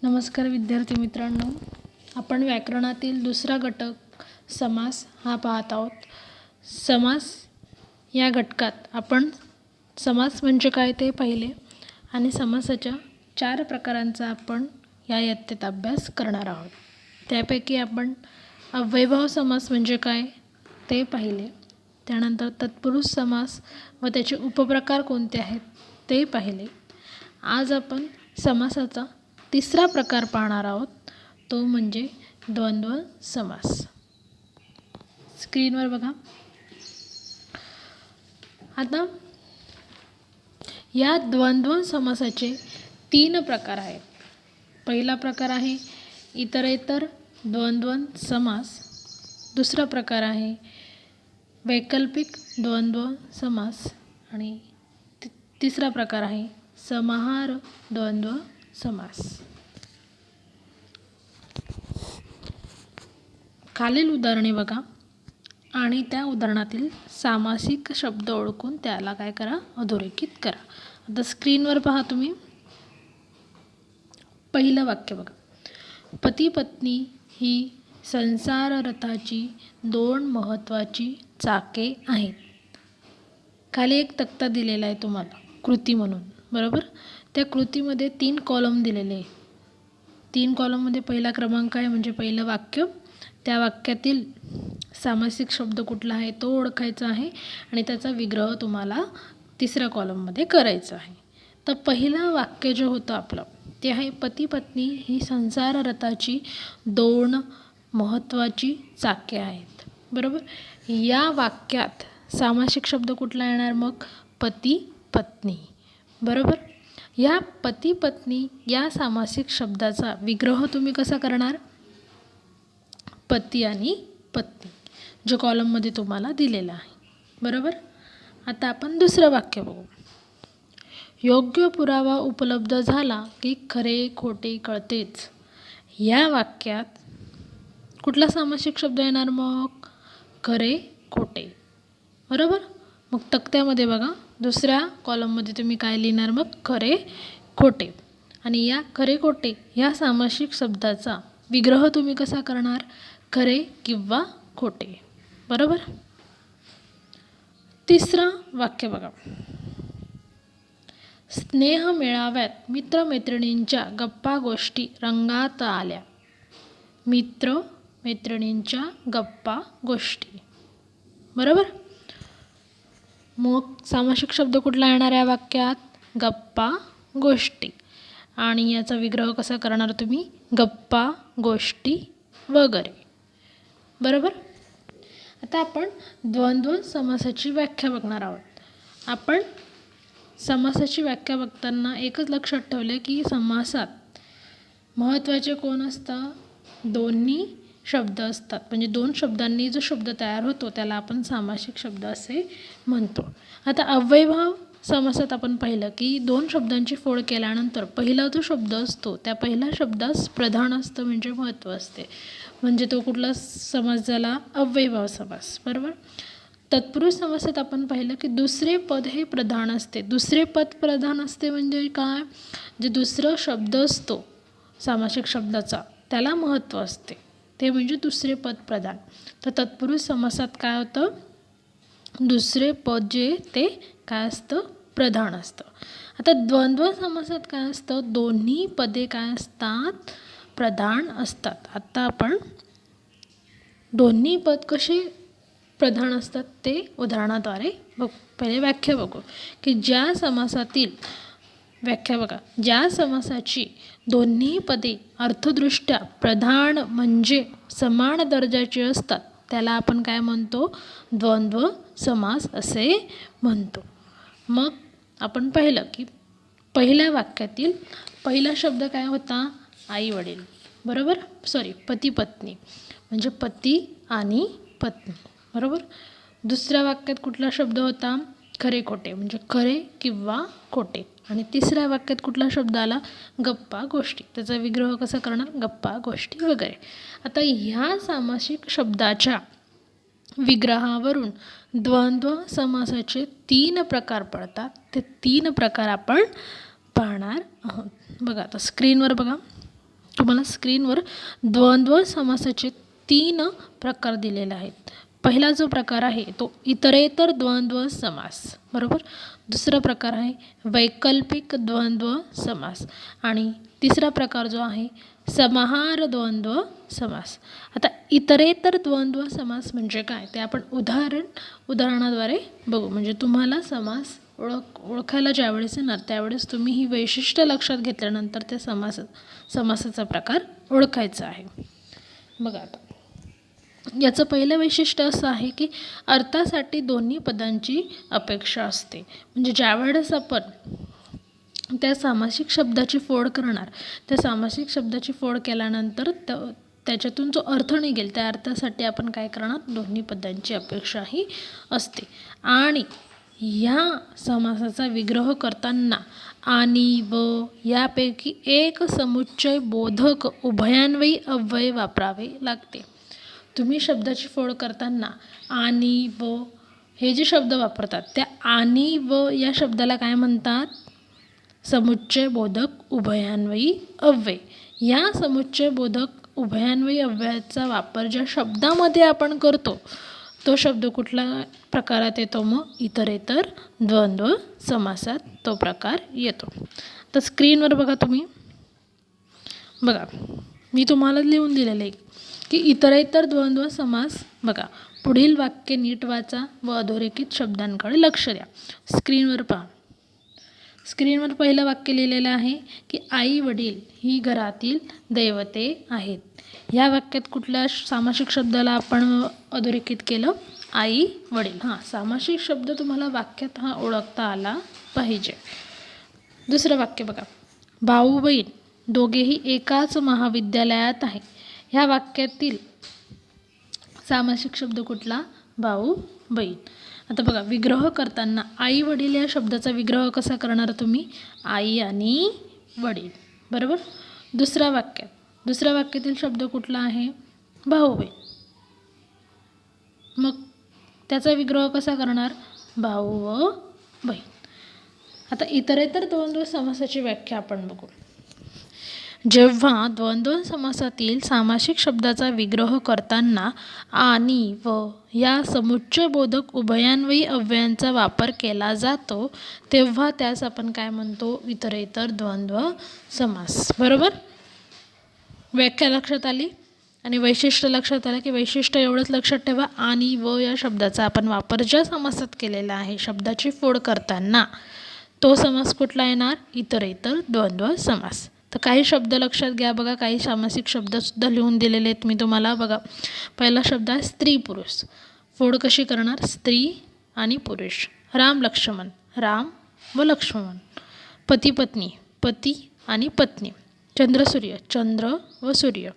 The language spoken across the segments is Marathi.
नमस्कार विद्यार्थी मित्रांनो, आपण व्याकरणातील दुसरा घटक समास हा पाहत आहोत. समास या घटकात आपण समास म्हणजे काय ते पाहिले आणि समासाच्या 4 प्रकारांचा आपण या इयत्तेत अभ्यास करणार आहोत. त्यापैकी आपण अव्ययभाव समास म्हणजे काय ते पाहिले, त्यानंतर तत्पुरुष समास व त्याचे उपप्रकार कोणते आहेत ते पाहिले. आज आपण समासाचा तिसरा प्रकार पाहणार आहोत, तो म्हणजे द्वंद्व समास. स्क्रीनवर बघा. आता या द्वंद्व समासाचे 3 प्रकार आहेत. पहिला प्रकार आहे इतरेतर द्वंद्व समास, दुसरा प्रकार आहे वैकल्पिक द्वंद्व समास आणि तिसरा प्रकार आहे समाहार द्वंद्व समास. खालील उदाहरणे बघा आणि त्या उदाहरणातील सामासिक शब्द ओळखून त्याला काय करा, अधोरेखित करा. आता स्क्रीनवर पहा तुम्ही. पहिलं वाक्य बघा. पती पत्नी ही संसार रथाची 2 महत्त्वाची चाके आहेत. खाली एक तक्ता दिलेला आहे तुम्हाला कृती म्हणून, बरोबर. त्या कृतीमध्ये 3 कॉलम दिलेले आहे. 3 कॉलममध्ये पहिला क्रमांक आहे म्हणजे पहिलं वाक्य. त्या वाक्यातील सामासिक शब्द कुठला आहे तो ओळखायचा आहे आणि त्याचा विग्रह तुम्हाला तिसऱ्या कॉलममध्ये करायचा आहे. तर पहिलं वाक्य जे होतं आपलं ते आहे पती पत्नी ही संसार रथाची 2 महत्त्वाची चाके आहेत, बरोबर. या वाक्यात सामासिक शब्द कुठला येणार मग? पती पत्नी, बरोबर. या पती पत्नी या सामासिक शब्दाचा विग्रह तुम्ही कसा करणार? पती आणि पत्नी, जो कॉलममध्ये तुम्हाला दिलेला आहे, बरोबर. आता आपण दुसरं वाक्य बघू. योग्य पुरावा उपलब्ध झाला की खरे खोटे कळतेच. या वाक्यात कुठला सामासिक शब्द येणार मग? खरे खोटे, बरोबर. मग तक्त्यामध्ये बघा दुसऱ्या कॉलममध्ये तुम्ही काय लिहिणार मग? खरे खोटे. आणि या खरे खोटे या सामासिक शब्दाचा विग्रह तुम्ही कसा करणार? खरे किंवा खोटे, बरोबर. तिसरं वाक्य बघा. स्नेह मेळाव्यात मित्रमैत्रिणींच्या गप्पा गोष्टी रंगात आल्या. मित्रमैत्रिणींच्या गप्पा गोष्टी, बरोबर. मग सामासिक शब्द कुठला येणार या वाक्यात? गप्पा गोष्टी. आणि याचा विग्रह कसा करणार तुम्ही? गप्पा गोष्टी वगैरे, बरोबर. आता आपण द्वंद्व समासाची व्याख्या बघणार आहोत. आपण समासाची व्याख्या बघताना एकच लक्षात ठेवले की समासात महत्त्वाचे कोण असतं? दोन्ही शब्द असतात. म्हणजे 2 शब्दांनी जो शब्द तयार होतो त्याला आपण सामासिक शब्द असे म्हणतो. आता अव्ययभाव समासात आपण पाहिलं की 2 शब्दांची फोड केल्यानंतर पहिला जो शब्द असतो त्या पहिल्या शब्दास प्रधान असतं म्हणजे महत्त्व असते. म्हणजे तो कुठला समास झाला? अव्ययभाव समास, बरोबर. तत्पुरुष समासात आपण पाहिलं की दुसरे पद हे प्रधान असते. दुसरे पद प्रधान असते म्हणजे काय? जे दुसरं शब्द असतो सामासिक शब्दाचा त्याला महत्त्व असते, ते म्हणजे दुसरे पद प्रधान. तर तत्पुरुष समासात काय होतं? दुसरे पद जे ते काय असतं? प्रधान असतं. आता द्वंद्व समासात काय असतं? दोन्ही पदे काय असतात? प्रधान असतात. आता आपण दोन्ही पद कसे प्रधान असतात ते उदाहरणाद्वारे बघू. पहिले व्याख्या बघू की ज्या समासातील व्याख्या बघा. ज्या समासाची दोन्ही पदे अर्थदृष्ट्या प्रधान म्हणजे समान दर्जाची असतात त्याला आपण काय म्हणतो? द्वंद्व समास असे म्हणतो. मग आपण पाहिलं की पहिल्या वाक्यातील पहिला शब्द काय होता? आई वडील, बरोबर. पती पत्नी म्हणजे पती आणि पत्नी, बरोबर. दुसऱ्या वाक्यात कुठला शब्द होता? खरे खोटे म्हणजे खरे किंवा खोटे. आणि तिसऱ्या वाक्यात कुठला शब्द आला? गप्पा गोष्टी. त्याचा विग्रह कसा करणार? गप्पा गोष्टी वगैरे. आता ह्या सामासिक शब्दाच्या विग्रहावरून द्वंद्व समासाचे 3 प्रकार पडतात. ते 3 प्रकार आपण पाहणार आहोत. बघा आता स्क्रीनवर बघा. तुम्हाला स्क्रीनवर द्वंद्व समासाचे 3 प्रकार दिलेले आहेत. पहिला जो प्रकार आहे तो इतरेतर द्वंद्व समास, बरोबर. दुसरा प्रकार आहे वैकल्पिक द्वंद्व समास आणि तिसरा प्रकार जो आहे समाहार द्वंद्व समास. आता इतरेतर द्वंद्व समास म्हणजे काय ते आपण उदाहरणाद्वारे बघू. म्हणजे तुम्हाला समास ओळखायला ज्यावेळेस येणार त्यावेळेस तुम्ही ही वैशिष्ट्य लक्षात घेतल्यानंतर त्या समासाचा प्रकार ओळखायचा आहे. बघा आता याचं पहिलं वैशिष्ट्य असं आहे की अर्थासाठी दोन्ही पदांची अपेक्षा असते. म्हणजे ज्यावेळेस आपण त्या सामासिक शब्दाची फोड करणार, त्या सामासिक शब्दाची फोड केल्यानंतर त्याच्यातून जो अर्थ निघेल त्या अर्थासाठी आपण काय करणार, दोन्ही पदांची अपेक्षाही असते. आणि ह्या समासाचा विग्रह करताना आणि व यापैकी एक समुच्चय बोधक उभयान्वयी अव्यय वापरावे लागते. तुम्ही शब्दाची फोड करताना आणि व हे जे शब्द वापरतात त्या आणि व या शब्दाला काय म्हणतात, समुच्चय बोधक उभयान्वयी अव्यय. या समुच्चय बोधक उभयान्वयी अव्ययाचा वापर ज्या शब्दामध्ये आपण करतो तो शब्द कुठल्या प्रकारात येतो, मग इतरेतर द्वंद्व समासात तो प्रकार येतो. तर स्क्रीनवर बघा तुम्ही, बघा मी तुम्हाला लिहून दिलेलं आहे की इतरेतर द्वंद्व समास. बघा पुढील वाक्य नीट वाचा व अधोरेखित शब्दांकडे लक्ष द्या. स्क्रीनवर पहा. स्क्रीनवर पहिलं वाक्य लिहिलेलं आहे की आई वडील ही घरातील दैवते आहेत. ह्या वाक्यात कुठल्या सामासिक शब्दाला आपण अधोरेखित केलं, आई वडील. सामासिक शब्द तुम्हाला वाक्यात ओळखता आला पाहिजे. दुसरं वाक्य बघा, भाऊ बहीण दोघेही एकाच महाविद्यालयात आहे. ह्या वाक्यातील सामासिक शब्द कुठला, भाऊ बहीण. आता बघा विग्रह करताना आई वडील या शब्दाचा विग्रह कसा करणार तुम्ही, आई आणि वडील, बरोबर. दुसऱ्या वाक्यातील शब्द कुठला आहे, भाऊ बहीण. मग त्याचा विग्रह कसा करणार, भाऊ व बहीण. आता इतरेतर द्वंद्व समासाची व्याख्या आपण बघू. जेव्हा द्वंद्व समासातील सामासिक शब्दाचा विग्रह करताना आणि व या समुच्चय बोधक उभयान्वयी अव्ययांचा वापर केला जातो तेव्हा त्यास आपण काय म्हणतो, इतरेतर द्वंद्व समास, बरोबर. व्याख्या लक्षात आली आणि वैशिष्ट्य लक्षात आलं की वैशिष्ट्य एवढंच लक्षात ठेवा, आणि व या शब्दाचा आपण वापर ज्या समासात केलेला आहे शब्दाची फोड करताना तो समास कुठला येणार, इतरेतर द्वंद्व समास. तर काही शब्द लक्षात घ्या. बघा काही सामासिक शब्दसुद्धा लिहून दिलेले आहेत मी तुम्हाला. बघा पहिला शब्द आहे स्त्री पुरुष. फोड कशी करणार, स्त्री आणि पुरुष. राम लक्ष्मण, राम व लक्ष्मण. पती पत्नी, पती आणि पत्नी. चंद्र सूर्य, चंद्र व सूर्य.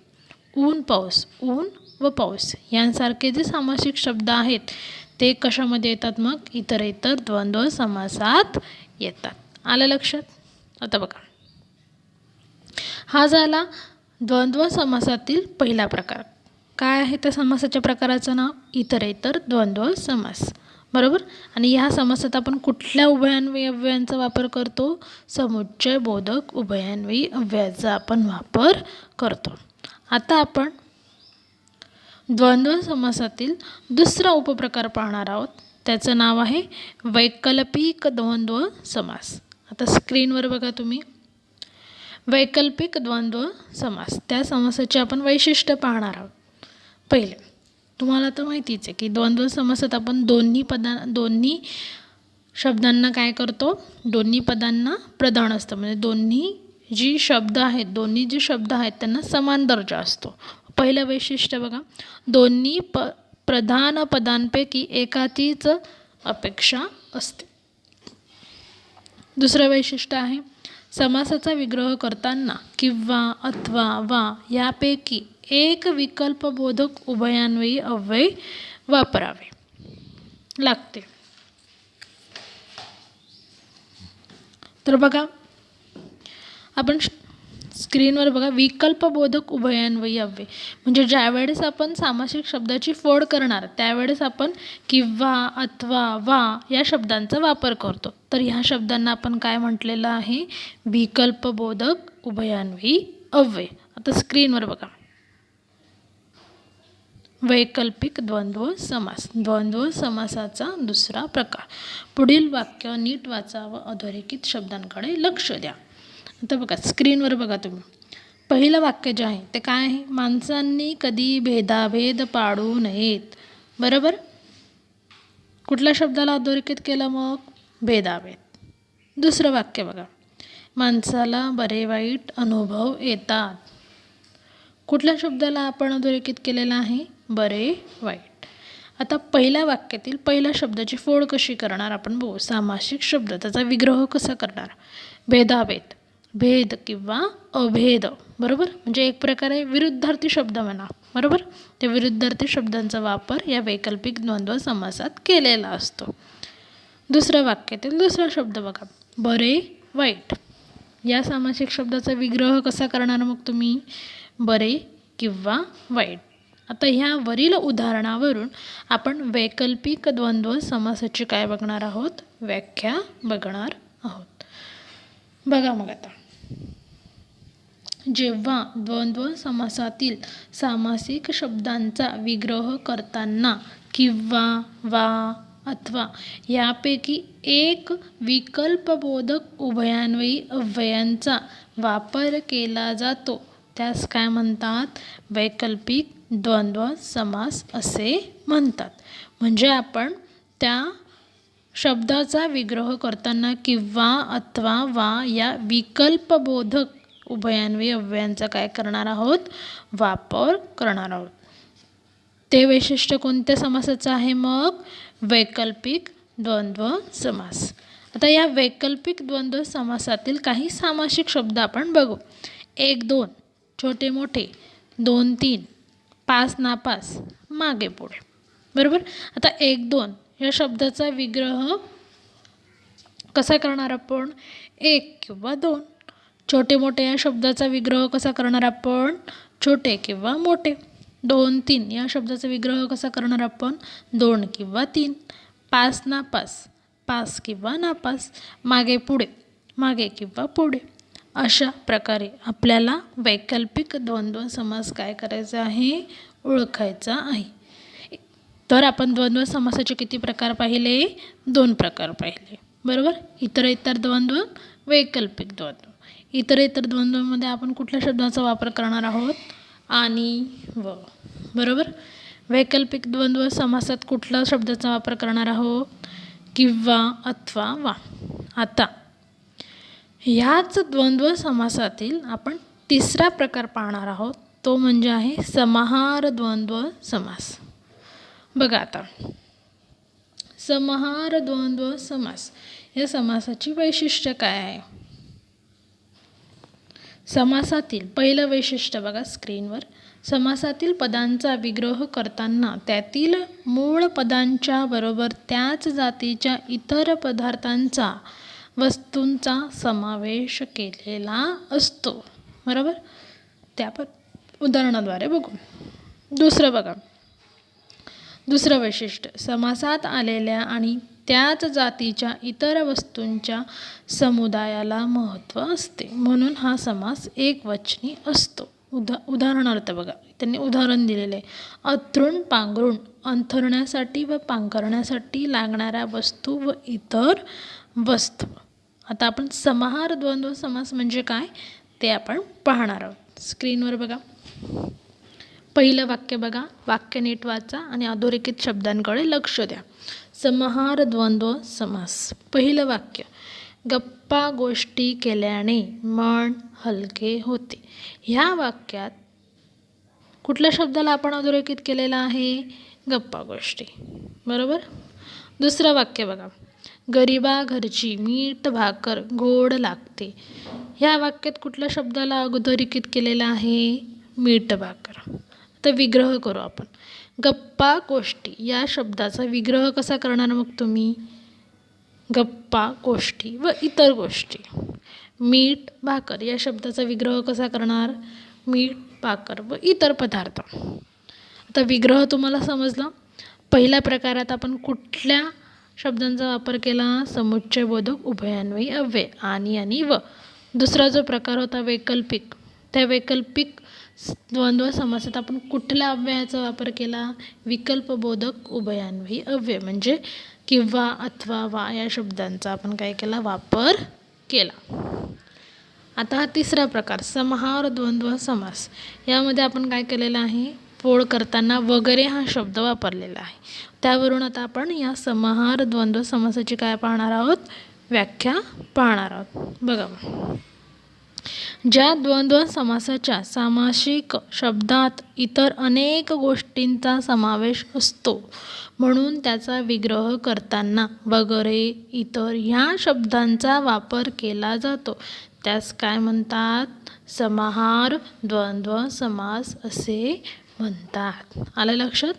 ऊन पाऊस, ऊन व पाऊस. यांसारखे जे सामासिक शब्द आहेत ते कशामध्ये येतात, मग इतरेतर द्वंद्व समासात येतात. आलं लक्षात. आता बघा हा झाला द्वंद्व समासातील पहिला प्रकार. काय आहे त्या समासाच्या प्रकाराचं नाव, इतरेतर द्वंद्व समास, बरोबर. आणि ह्या समासात आपण कुठल्या उभयान्वयी अव्ययांचा वापर करतो, समुच्चय बोधक उभयान्वयी अव्ययाचा आपण वापर करतो. आता आपण द्वंद्व समासातील दुसरा उपप्रकार पाहणार आहोत. त्याचं नाव आहे वैकल्पिक द्वंद्व समास. आता स्क्रीनवर बघा तुम्ही, वैकल्पिक द्वंद्व समास. त्या समासाचे आपण वैशिष्ट्य पाहणार आहोत. पहिले तुम्हाला तर माहितीच आहे की द्वंद्व समासात आपण दोन्ही शब्दांना काय करतो, दोन्ही पदांना प्रधान असतं. म्हणजे दोन्ही जे शब्द आहेत त्यांना समान दर्जा असतो. पहिलं वैशिष्ट्य बघा, दोन्ही प्रधान पदांपैकी एकाचीच अपेक्षा असते. दुसरं वैशिष्ट्य आहे समासाचा विग्रह करताना किंवा अथवा वा यापैकी एक विकल्पबोधक उभयान्वयी अव्यय वापरावे लागते. तर बघा आपण स्क्रीनवर बघा, विकल्पबोधक उभयान्वयी अव्यय म्हणजे ज्यावेळेस आपण सामासिक शब्दाची फोड करणार त्यावेळेस आपण किंवा अथवा वा या शब्दांचा वापर करतो. तर ह्या शब्दांना आपण काय म्हटलेलं आहे, विकल्पबोधक उभयान्वयी अव्यय. आता स्क्रीनवर बघा, वैकल्पिक द्वंद्व समास. द्वंद्व समासाचा दुसरा प्रकार. पुढील वाक्य नीट वाचा व अधोरेखित शब्दांकडे लक्ष द्या. आता बघा स्क्रीनवर बघा तुम्ही, पहिलं वाक्य जे आहे ते काय आहे? माणसांनी कधी भेदाभेद पाडू नयेत. बरोबर. कुठल्या शब्दाला अधोरेखित केलं मग? भेदाभेद. दुसरं वाक्य बघा, माणसाला बरे वाईट अनुभव येतात. कुठल्या शब्दाला आपण अधोरेखित केलेला आहे? बरे वाईट. आता पहिल्या वाक्यातील पहिल्या शब्दाची फोड कशी करणार आपण बघू. सामासिक शब्द, त्याचा विग्रह कसा करणार? भेदाभेद, भेद किंवा अभेद. बरोबर. म्हणजे एक प्रकारे विरुद्धार्थी शब्द म्हणा. बरोबर. त्या विरुद्धार्थी शब्दांचा वापर या वैकल्पिक द्वंद्व समासात केलेला असतो. दुसऱ्या वाक्यातील दुसरा शब्द बघा, बरे वाईट. या सामासिक शब्दाचा विग्रह कसा करणार मग तुम्ही? बरे किंवा वाईट. आता ह्या वरील उदाहरणावरून आपण वैकल्पिक द्वंद्व समासाची काय बघणार आहोत? व्याख्या बघणार आहोत. बघा मग आता, जेव्हा द्वंद्व समासातील सामासिक शब्दांचा विग्रह करताना किंवा वा अथवा यापैकी एक विकल्पबोधक उभयान्वयी अव्ययांचा वापर केला जातो त्यास काय म्हणतात? वैकल्पिक द्वंद्व समास असे म्हणतात. म्हणजे आपण त्या शब्दाचा विग्रह करताना किंवा अथवा वा या विकल्पबोधक उभयान्वयी अव्ययांचा काय करणार आहोत? वापर करणार आहोत. ते वैशिष्ट्य कोणत्या समासाचं आहे मग? वैकल्पिक द्वंद्व समास. आता या वैकल्पिक द्वंद्व समासातील काही सामासिक शब्द आपण बघू. 1 2, छोटे मोठे, 2 3, पास नापास, मागे पुढे. बरोबर. आता 1 2 या शब्दाचा विग्रह कसा करणार आपण? 1 किंवा 2. छोटे मोठे या शब्दाचा विग्रह कसा करणार आपण? छोटे किंवा मोठे. 2 3 या शब्दाचा विग्रह कसा करणार आपण? 2 किंवा 3. पास नापास, पास किंवा नापास. मागे पुढे, मागे किंवा पुढे. अशा प्रकारे आपल्याला वैकल्पिक द्वंद्व समास काय करायचा आहे? ओळखायचा आहे. तर आपण द्वंद्व समासाचे किती प्रकार पाहिले? 2 प्रकार पाहिले. बरोबर. इतर द्वंद्व, वैकल्पिक द्वंद्व. इतर द्वंद्वामध्ये आपण कुठल्या शब्दाचा वापर करणार आहोत? आणि व. बरोबर. वैकल्पिक द्वंद्व समासात कुठल्या शब्दाचा वापर करणार आहोत? किंवा अथवा वा. आता ह्याच द्वंद्व समासातील आपण तिसरा प्रकार पाहणार आहोत. तो म्हणजे आहे समाहार द्वंद्व समास. बघा आता, समाहार द्वंद्व समास या समासाची वैशिष्ट्य काय आहे? समासातील पहिलं वैशिष्ट्य बघा स्क्रीनवर, समासातील पदांचा विग्रह करताना त्यातील मूळ पदांच्या बरोबर त्याच जातीच्या इतर पदार्थांचा, वस्तूंचा समावेश केलेला असतो. बरोबर. त्या आपण उदाहरणाद्वारे बघू. दुसरं बघा, दुसरं वैशिष्ट्य, समासात आलेल्या आणि त्याच जातीच्या इतर वस्तूंच्या समुदायाला महत्त्व असते, म्हणून हा समास एकवचनी असतो. उदाहरणार्थ बघा, त्यांनी उदाहरण दिलेले आहे. अंथरूण पांघरूण, अंथरण्यासाठी व पांघरण्यासाठी लागणाऱ्या वस्तू व इतर वस्तू. आता आपण समाहार द्वंद्व समास म्हणजे काय ते आपण पाहणार आहोत. स्क्रीनवर बघा, पहिलं वाक्य बघा, वाक्य नीट वाचा आणि अधोरेखित शब्दांकडे लक्ष द्या. समाहार द्वंद्व समास. पहिलं वाक्य, गप्पा गोष्टी केल्याने मन हलके होते. ह्या वाक्यात कुठल्या शब्दाला आपण अधोरेखित केलेला आहे? गप्पा गोष्टी. बरोबर. दुसरं वाक्य बघा, गरिबा घरची मीठ भाकर गोड लागते. ह्या वाक्यात कुठल्या शब्दाला अधोरेखित केलेला आहे? मीठ भाकर. आता विग्रह करू आपण. गप्पा गोष्टी या शब्दाचा विग्रह कसा करणार मग तुम्ही? गप्पा गोष्टी व इतर गोष्टी. मीठ भाकर या शब्दाचा विग्रह कसा करणार? मीठ भाकर व इतर पदार्थ. आता विग्रह तुम्हाला समजला. पहिल्या प्रकारात आपण कुठल्या शब्दांचा वापर केला? समुच्चयबोधक उभयान्वयी अव्यय आणि व. दुसरा जो प्रकार होता वैकल्पिक, त्या वैकल्पिक द्वंद्व समासात आपण कुठल्या अव्ययाचा वापर केला? विकल्पबोधक उभयान्वयी अव्यय म्हणजे किंवा, अथवा, वा या शब्दांचा आपण काय केला? वापर केला. आता हा तिसरा प्रकार समाहार द्वंद्व समास. यामध्ये आपण काय केलेलं आहे? फोड करताना वगैरे हा शब्द वापरलेला आहे. त्यावरून आता आपण या समाहार द्वंद्व समासाची काय पाहणार आहोत? व्याख्या पाहणार आहोत. बघा, ज्या द्वंद्व समासाच्या सामासिक शब्दात इतर अनेक गोष्टींचा समावेश असतो म्हणून त्याचा विग्रह करताना वगैरे इतर ह्या शब्दांचा वापर केला जातो त्यास काय म्हणतात? समाहार द्वंद्व समास असे म्हणतात. आलं लक्षात?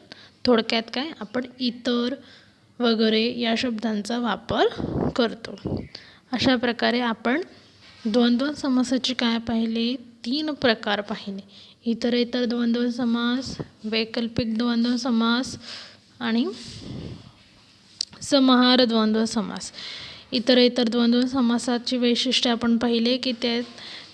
थोडक्यात काय, आपण इतर वगैरे या शब्दांचा वापर करतो. अशा प्रकारे आपण द्वंद्व समासाचे काय पाहिले? 3 प्रकार पाहिले. इतरेतर द्वंद्व समास, वैकल्पिक द्वंद्व समास आणि समाहार द्वंद्व समास. इतरेतर द्वंद्व समासाची वैशिष्ट्ये आपण पाहिले की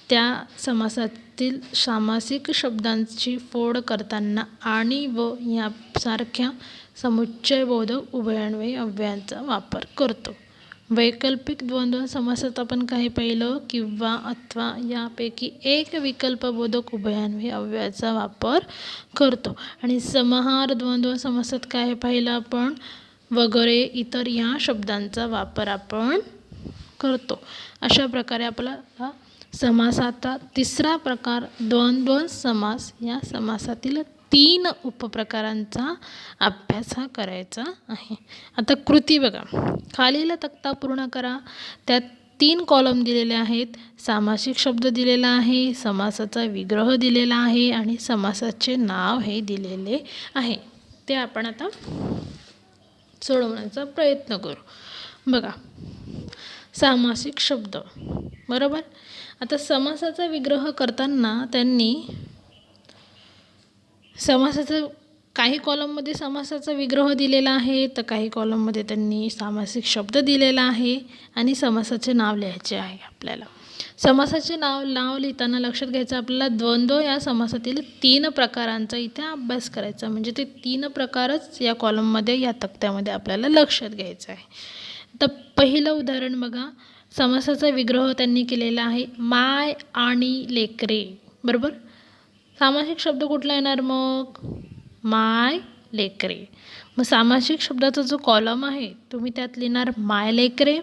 त्या समासातील सामासिक शब्दांची फोड करताना आणि व यासारख्या समुच्चयबोधक उभयान्वयी अव्ययांचा वापर करतो. वैकल्पिक द्वंद्व समासात आपण काय पाहिलं? किंवा, अथवा यापैकी एक विकल्पबोधक उभयान्वयी अव्ययाचा वापर करतो. आणि समाहार द्वंद्व समासात काय पाहिलं आपण? वगैरे इतर या शब्दांचा वापर आपण करतो. अशा प्रकारे आपला हा समासाचा तिसरा प्रकार द्वंद्व समास या समासातील 3 उपप्रकारांचा अभ्यास हा करायचा आहे. आता कृती बघा, खालील तक्ता पूर्ण करा. त्यात 3 कॉलम दिलेले आहेत. सामासिक शब्द दिलेला आहे, समासाचा विग्रह दिलेला आहे आणि समासाचे नाव हे दिलेले आहे. ते आपण आता सोडवण्याचा प्रयत्न करू. बघा, सामासिक शब्द, बरोबर. आता समासाचा विग्रह करताना त्यांनी समासाचं काही कॉलममध्ये समासाचा विग्रह दिलेला आहे तर काही कॉलममध्ये त्यांनी सामासिक शब्द दिलेला आहे आणि समासाचे नाव लिहायचे आहे. आपल्याला समासाचे नाव लिहिताना लक्षात घ्यायचं आपल्याला द्वंद्व या समासातील 3 प्रकारांचा इथे अभ्यास करायचा. म्हणजे ते 3 प्रकारच या कॉलममध्ये या तक्त्यामध्ये आपल्याला लक्षात घ्यायचं आहे. तर पहिलं उदाहरण बघा, समासाचा विग्रह त्यांनी केलेला आहे माय आणि लेकरे, बरोबर. सामासिक शब्द कुठला येणार मग? माय, लेकरे. मग सामासिक शब्दाचा जो कॉलम आहे तुम्ही त्यात लिहिणार माय लेकरे.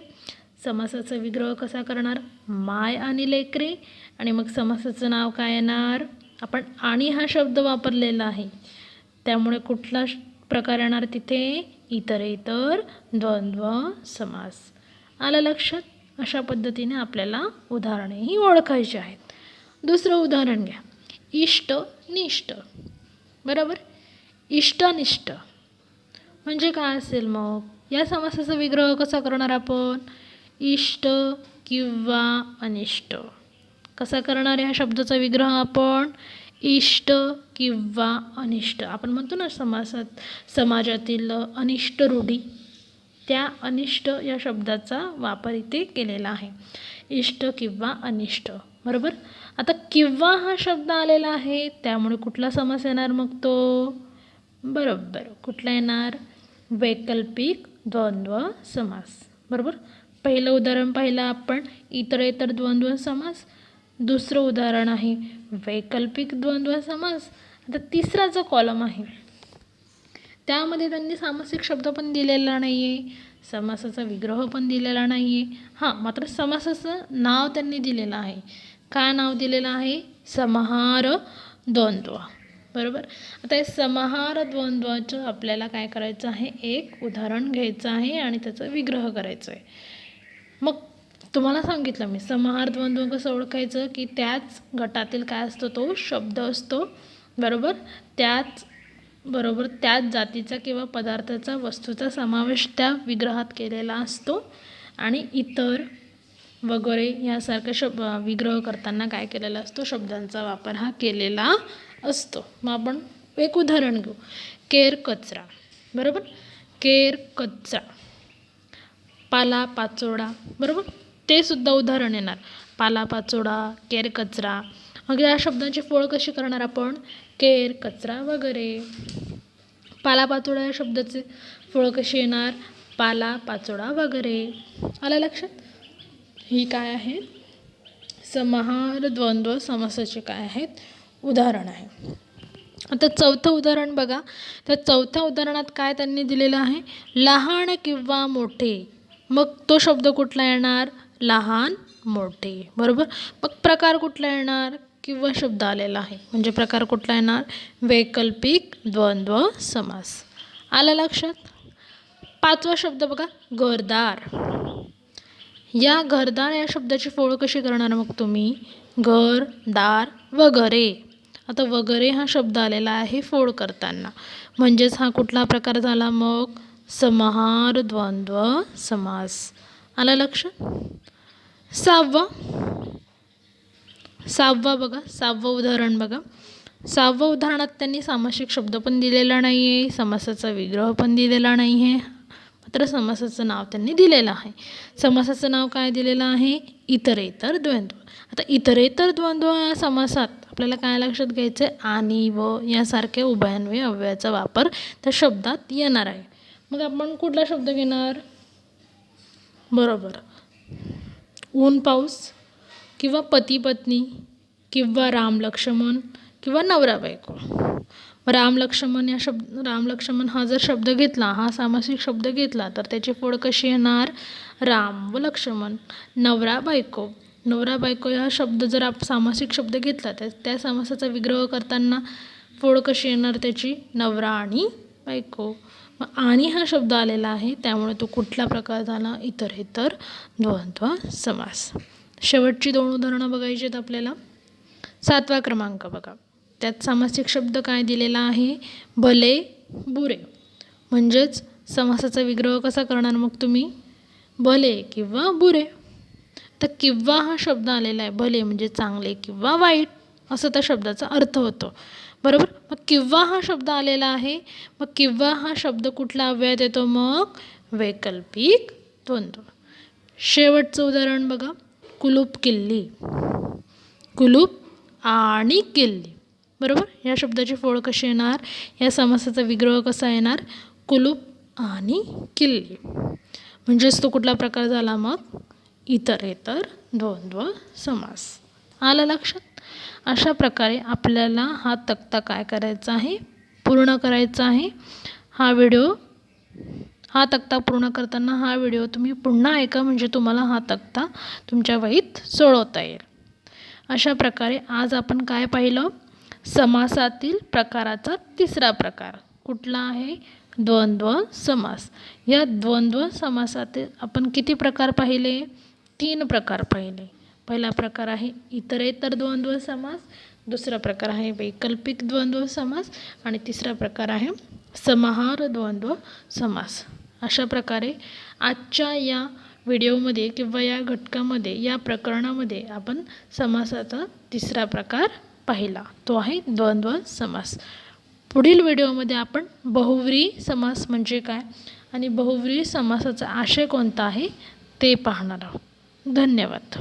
समासाचा विग्रह कसा करणार? माय आणि लेकरे. आणि मग समासाचं नाव काय येणार? आपण आणि हा शब्द वापरलेला आहे त्यामुळे कुठला प्रकार येणार तिथे? इतरेतर द्वंद्व समास. आलं लक्षात? अशा पद्धतीने आपल्याला उदाहरणेही ओळखायची आहेत. दुसरं उदाहरण घ्या, इष्ट निष्ठ, बरोबर. इष्टनिष्ठ म्हणजे काय असेल मग? या समासाचा विग्रह कसा करणार आपण? इष्ट किंवा अनिष्ट. कसा करणार ह्या शब्दाचा विग्रह आपण? इष्ट किंवा अनिष्ट. आपण म्हणतो ना समाजातील अनिष्ट रूढी, त्या अनिष्ट या शब्दाचा वापर इथे केलेला आहे. इष्ट किंवा अनिष्ट, बरोबर. आता किंवा हा शब्द आलेला आहे त्यामुळे कुठला समास येणार मग तो? बरोबर, कुठला येणार? वैकल्पिक द्वंद्व समास, बरोबर. पहिलं उदाहरण पाहिलं आपण इतरेतर द्वंद्व समास. दुसरं उदाहरण आहे वैकल्पिक द्वंद्व समास. आता तिसरा जो कॉलम आहे त्यामध्ये त्यांनी सामासिक शब्द पण दिलेला नाही आहे, समासाचा विग्रह पण दिलेला नाही आहे. हां, मात्र समासाचं नाव त्यांनी दिलेलं आहे. काय नाव दिलेलं आहे? समाहार द्वंद्व, बरोबर. आता हे समाहार द्वंद्वाचं आपल्याला काय करायचं आहे? एक उदाहरण घ्यायचं आहे आणि त्याचा विग्रह करायचा आहे. मग तुम्हाला सांगितलं मी समाहार द्वंद्व कसं ओळखायचं की त्याच गटातील काय असतो? तो शब्द असतो, बरोबर. त्याच जातीचा किंवा पदार्थाचा, वस्तूचा समावेश त्या विग्रहात केलेला असतो आणि इतर वगैरे यासारखं विग्रह करताना काय केलेला असतो? शब्दांचा वापर हा केलेला असतो. मग आपण एक उदाहरण घेऊ, केर कचरा, बरोबर. केर कचरा, पाला पाचोडा, बरोबर. ते सुद्धा उदाहरण येणार. पाला पाचोडा, केर कचरा. मग या शब्दांची फोड कशी करणार आपण? केर, कचरा वगैरे. पालापाचोळा या शब्दाचे फोड कशी येणार? पाला, पाचोळा वगैरे. आलं लक्षात? ही काय आहे? समाहार द्वंद्व समासाचे काय आहेत? उदाहरण आहे. आता चौथं उदाहरण बघा. त्या चौथ्या उदाहरणात काय त्यांनी दिलेलं आहे? लहान किंवा मोठे. मग तो शब्द कुठला येणार? लहान, मोठे. बरोबर. मग प्रकार कुठला येणार? किंवा शब्द आलेला आहे म्हणजे प्रकार कुठला येणार? वैकल्पिक द्वंद्व समास. आलं लक्षात? पाचवा शब्द बघा, घरदार. या घरदार या शब्दाची फोड कशी करणार मग तुम्ही? घर, दार, वगैरे. आता वगैरे हा शब्द आलेला आहे फोड करताना, म्हणजेच हा कुठला प्रकार झाला मग? समाहार द्वंद्व समास. आलं लक्षात? सहावा बघा, सहावं उदाहरण बघा. सहाव्या उदाहरणात त्यांनी सामासिक शब्द पण दिलेला नाही आहे, समासाचा विग्रह पण दिलेला नाही आहे, मात्र समासाचं नाव त्यांनी दिलेलं आहे. समासाचं नाव काय दिलेलं आहे? इतरेतर द्वंद्व. आता इतरेतर द्वंद्व या समासात आपल्याला काय लक्षात घ्यायचं आहे? आणि व यासारख्या उभयान्वयी अव्ययाचा वापर त्या शब्दात येणार आहे. मग आपण कुठला शब्द घेणार? बरोबर, ऊन पाऊस किंवा पती पत्नी किंवा राम लक्ष्मण किंवा नवरा बायको. राम लक्ष्मण हा जर शब्द घेतला, हा सामासिक शब्द घेतला, तर त्याची फोड कशी येणार? राम व लक्ष्मण. नवरा बायको हा शब्द जर सामासिक शब्द घेतला, त्या समासाचा विग्रह करताना फोड कशी येणार त्याची? नवरा आणि बायको. आणि हा शब्द आलेला आहे त्यामुळे तो कुठला प्रकार झाला? इतरेतर द्वंद्व समास. शेवटची 2 उदाहरणं बघायची आहेत आपल्याला. 7वा क्रमांक बघा. त्यात सामासिक शब्द काय दिलेला आहे? भले, बुरे. म्हणजेच समासाचा विग्रह कसा करणार मग तुम्ही? भले किंवा बुरे. तर किंवा हा शब्द आलेला आहे, भले म्हणजे चांगले किंवा वाईट असं त्या शब्दाचा अर्थ होतो. बरोबर. मग किंवा हा शब्द आलेला आहे, मग किंवा हा शब्द कुठल्या अव्ययात येतो मग? वैकल्पिक द्वंद्व. शेवटचं उदाहरण बघा, कुलूप किल्ली. कुलूप आणि किल्ली. बरोबर. या शब्दाची फोड कशी येणार? या समासाचा विग्रह कसा येणार? कुलूप आणि किल्ली. म्हणजेच तो कुठला प्रकार झाला मग? इतरेतर द्वंद्व समास. आलं लक्षात? अशा प्रकारे आपल्याला हा तक्ता काय करायचा आहे? पूर्ण करायचा आहे. हा तक्ता पूर्ण करताना हा व्हिडिओ तुम्ही पुन्हा ऐका, म्हणजे तुम्हाला हा तक्ता तुमच्या वहीत सोडवता येईल. अशा प्रकारे आज आपण काय पाहिलं? समासातील प्रकाराचा 3रा प्रकार कुठला आहे? द्वंद्व समास. या द्वंद्व समासातील आपण किती प्रकार पाहिले? 3 प्रकार पाहिले. पहिला प्रकार आहे इतरेतर द्वंद्व समास, दुसरा प्रकार आहे वैकल्पिक द्वंद्व समास आणि तिसरा प्रकार आहे समाहार द्वंद्व समास. अशा प्रकारे आजच्या या व्हिडिओमध्ये किंवा या घटकामध्ये, या प्रकरणामध्ये आपण समासाचा 3रा प्रकार पाहिला, तो आहे द्वंद्व समास. पुढील व्हिडिओमध्ये आपण बहुव्रीही समास म्हणजे काय आणि बहुव्रीही समासाचा आशय कोणता आहे ते पाहणार आहोत. धन्यवाद.